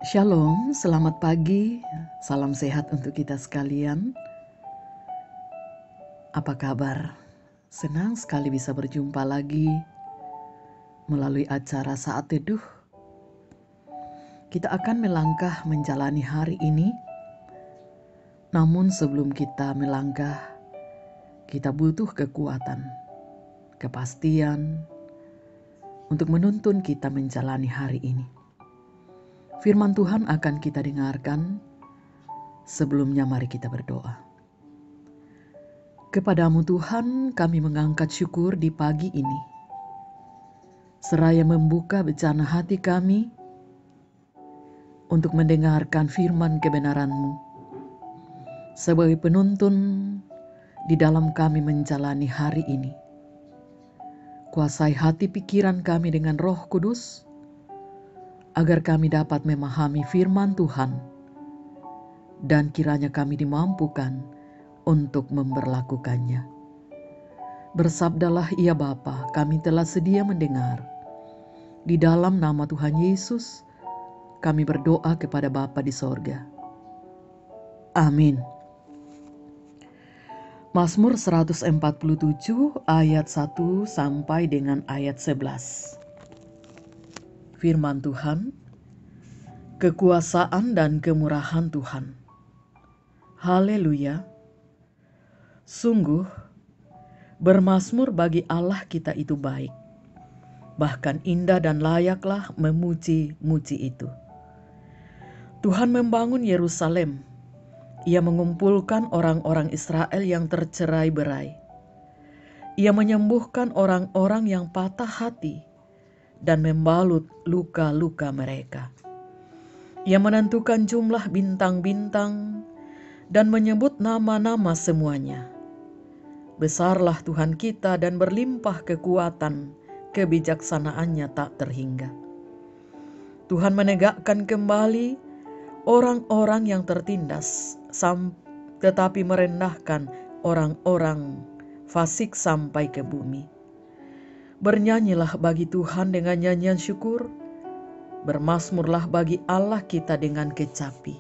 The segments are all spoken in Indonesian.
Shalom, selamat pagi, salam sehat untuk kita sekalian. Apa kabar? Senang sekali bisa berjumpa lagi melalui acara Saat Teduh. Kita akan melangkah menjalani hari ini, namun sebelum kita melangkah, kita butuh kekuatan, kepastian untuk menuntun kita menjalani hari ini. Firman Tuhan akan kita dengarkan. Sebelumnya mari kita berdoa. Kepadamu Tuhan kami mengangkat syukur di pagi ini. Seraya membuka bejana hati kami untuk mendengarkan firman kebenaran-Mu. Sebagai penuntun di dalam kami menjalani hari ini. Kuasai hati pikiran kami dengan Roh Kudus, agar kami dapat memahami firman Tuhan, dan kiranya kami dimampukan untuk memberlakukannya. Bersabdalah ya Bapa, kami telah sedia mendengar. Di dalam nama Tuhan Yesus, kami berdoa kepada Bapa di sorga. Amin. Mazmur 147 ayat 1 sampai dengan ayat 11. Firman Tuhan, kekuasaan dan kemurahan Tuhan. Haleluya. Sungguh, bermazmur bagi Allah kita itu baik. Bahkan indah dan layaklah memuji-muji itu. Tuhan membangun Yerusalem. Ia mengumpulkan orang-orang Israel yang tercerai-berai. Ia menyembuhkan orang-orang yang patah hati dan membalut luka-luka mereka. Ia menentukan jumlah bintang-bintang dan menyebut nama-nama semuanya. Besarlah Tuhan kita dan berlimpah kekuatan, kebijaksanaannya tak terhingga. Tuhan menegakkan kembali orang-orang yang tertindas, tetapi merendahkan orang-orang fasik sampai ke bumi. Bernyanyilah bagi Tuhan dengan nyanyian syukur, bermazmurlah bagi Allah kita dengan kecapi.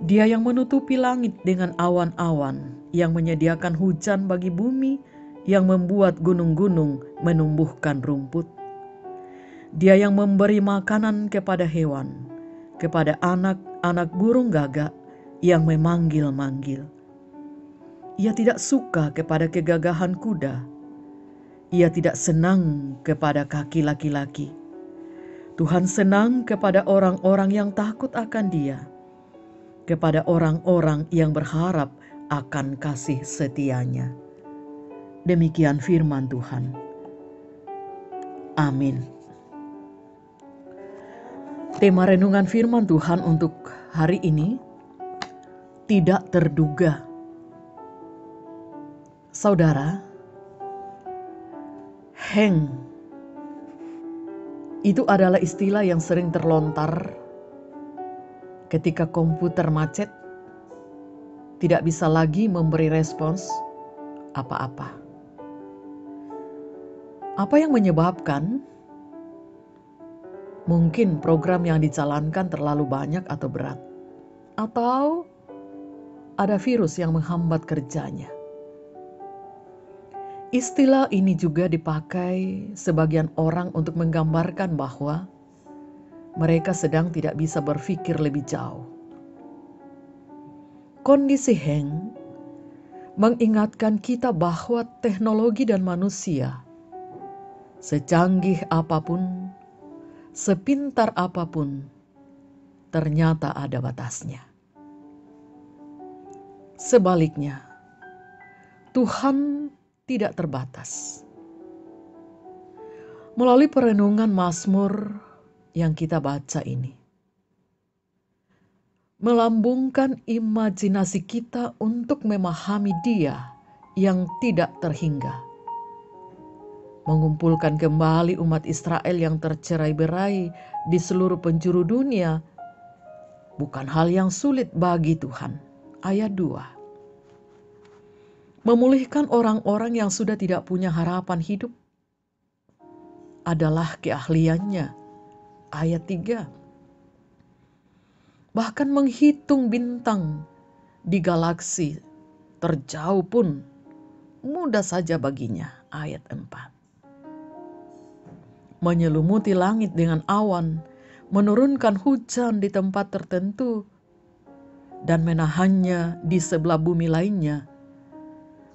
Dia yang menutupi langit dengan awan-awan, yang menyediakan hujan bagi bumi, yang membuat gunung-gunung menumbuhkan rumput. Dia yang memberi makanan kepada hewan, kepada anak-anak burung gagak yang memanggil-manggil. Ia tidak suka kepada kegagahan kuda. Ia tidak senang kepada kaki laki-laki. Tuhan senang kepada orang-orang yang takut akan Dia, kepada orang-orang yang berharap akan kasih setia-Nya. Demikian firman Tuhan. Amin. Tema renungan firman Tuhan untuk hari ini, tidak terduga. Saudara, hang itu adalah istilah yang sering terlontar ketika komputer macet, tidak bisa lagi memberi respons apa-apa. Apa yang menyebabkan? Mungkin program yang dijalankan terlalu banyak atau berat, atau ada virus yang menghambat kerjanya. Istilah ini juga dipakai sebagian orang untuk menggambarkan bahwa mereka sedang tidak bisa berpikir lebih jauh. Kondisi hang mengingatkan kita bahwa teknologi dan manusia, secanggih apapun, sepintar apapun, ternyata ada batasnya. Sebaliknya, Tuhan tidak terbatas. Melalui perenungan Mazmur yang kita baca ini, melambungkan imajinasi kita untuk memahami Dia yang tidak terhingga. Mengumpulkan kembali umat Israel yang tercerai-berai di seluruh penjuru dunia bukan hal yang sulit bagi Tuhan. Ayat 2. Memulihkan orang-orang yang sudah tidak punya harapan hidup adalah keahliannya. Ayat 3. bahkan menghitung bintang di galaksi terjauh pun mudah saja baginya. Ayat 4. Menyelumuti langit dengan awan, menurunkan hujan di tempat tertentu, dan menahannya di sebelah bumi lainnya,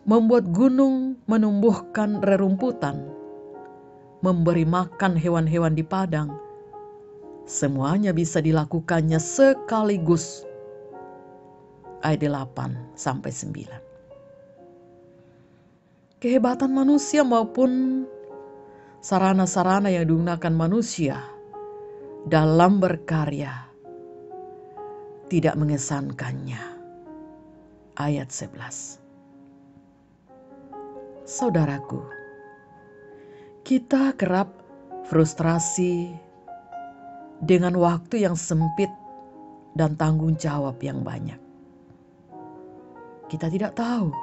membuat gunung menumbuhkan rerumputan, memberi makan hewan-hewan di padang. Semuanya bisa dilakukannya sekaligus. Ayat 8-9. Kehebatan manusia maupun sarana-sarana yang digunakan manusia dalam berkarya tidak mengesankannya. Ayat 11. Saudaraku, kita kerap frustrasi dengan waktu yang sempit dan tanggung jawab yang banyak. Kita tidak tahu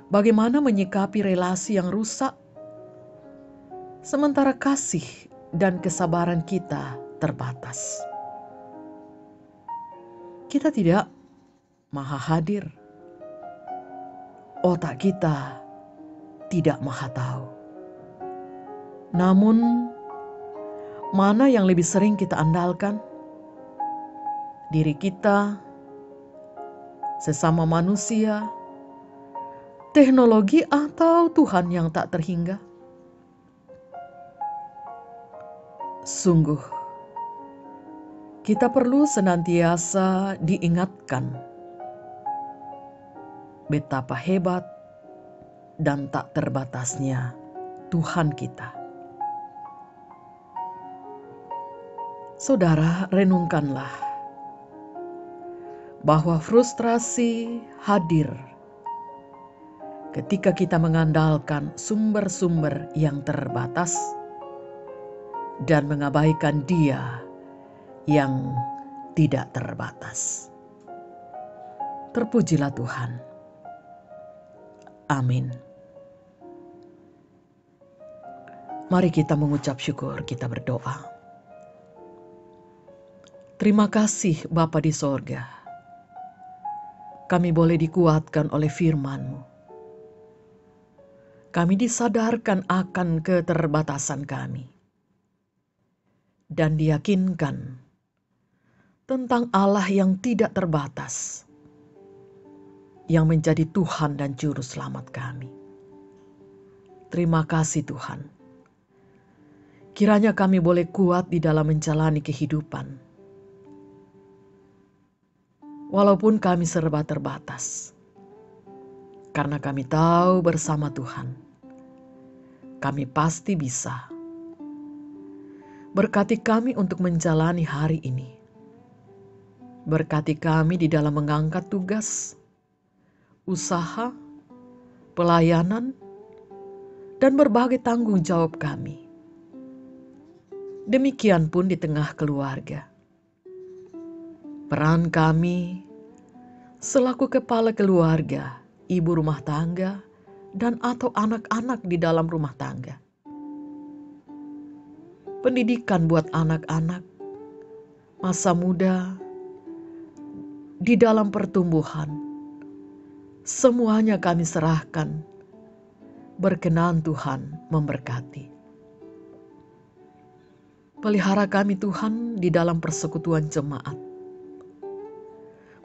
bagaimana menyikapi relasi yang rusak, sementara kasih dan kesabaran kita terbatas. Kita tidak maha hadir, otak kita tidak maha tahu. Namun, mana yang lebih sering kita andalkan? Diri kita, sesama manusia, teknologi, atau Tuhan yang tak terhingga? Sungguh, kita perlu senantiasa diingatkan betapa hebat dan tak terbatasnya Tuhan kita. Saudara, renungkanlah bahwa frustrasi hadir ketika kita mengandalkan sumber-sumber yang terbatas dan mengabaikan Dia yang tidak terbatas. Terpujilah Tuhan. Amin. Mari kita mengucap syukur, kita berdoa. Terima kasih Bapa di sorga. Kami boleh dikuatkan oleh firman-Mu. Kami disadarkan akan keterbatasan kami. Dan diyakinkan tentang Allah yang tidak terbatas, yang menjadi Tuhan dan Juru Selamat kami. Terima kasih Tuhan. Kiranya kami boleh kuat di dalam menjalani kehidupan. Walaupun kami serba terbatas. Karena kami tahu bersama Tuhan, kami pasti bisa. Berkati kami untuk menjalani hari ini. Berkati kami di dalam mengangkat tugas, usaha, pelayanan, dan berbagai tanggung jawab kami. Demikian pun di tengah keluarga. Peran kami selaku kepala keluarga, ibu rumah tangga, dan atau anak-anak di dalam rumah tangga. Pendidikan buat anak-anak, masa muda, di dalam pertumbuhan, semuanya kami serahkan. Berkenan Tuhan memberkati. Pelihara kami Tuhan di dalam persekutuan jemaat.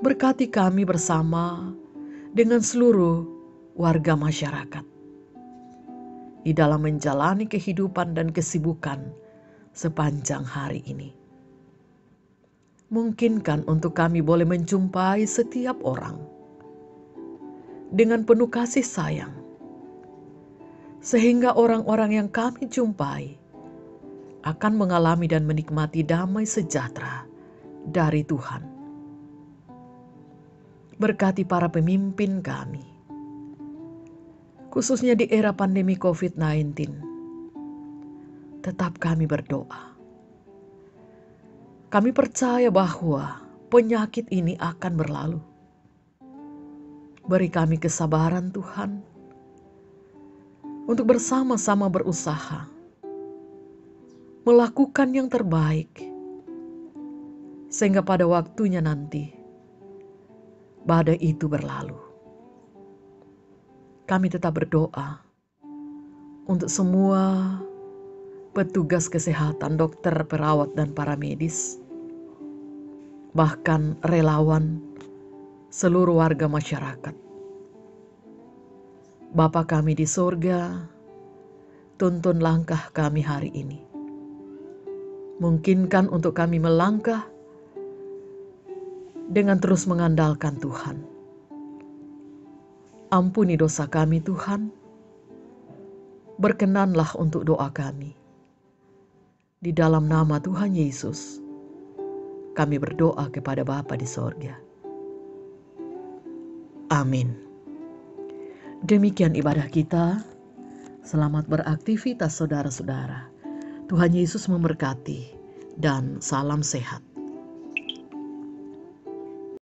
Berkati kami bersama dengan seluruh warga masyarakat di dalam menjalani kehidupan dan kesibukan sepanjang hari ini. Mungkinkan untuk kami boleh menjumpai setiap orang dengan penuh kasih sayang, sehingga orang-orang yang kami jumpai akan mengalami dan menikmati damai sejahtera dari Tuhan. Berkati para pemimpin kami, khususnya di era pandemi COVID-19. Tetap kami berdoa. Kami percaya bahwa penyakit ini akan berlalu. Beri kami kesabaran Tuhan, untuk bersama-sama berusaha, melakukan yang terbaik, sehingga pada waktunya nanti badai itu berlalu. Kami tetap berdoa untuk semua petugas kesehatan, dokter, perawat, dan para medis, bahkan relawan, seluruh warga masyarakat. Bapa kami di sorga, tuntun langkah kami hari ini. Mungkinkan untuk kami melangkah dengan terus mengandalkan Tuhan. Ampuni dosa kami Tuhan, berkenanlah untuk doa kami. Di dalam nama Tuhan Yesus, kami berdoa kepada Bapa di sorga. Amin. Demikian ibadah kita. Selamat beraktivitas saudara-saudara. Tuhan Yesus memberkati dan salam sehat.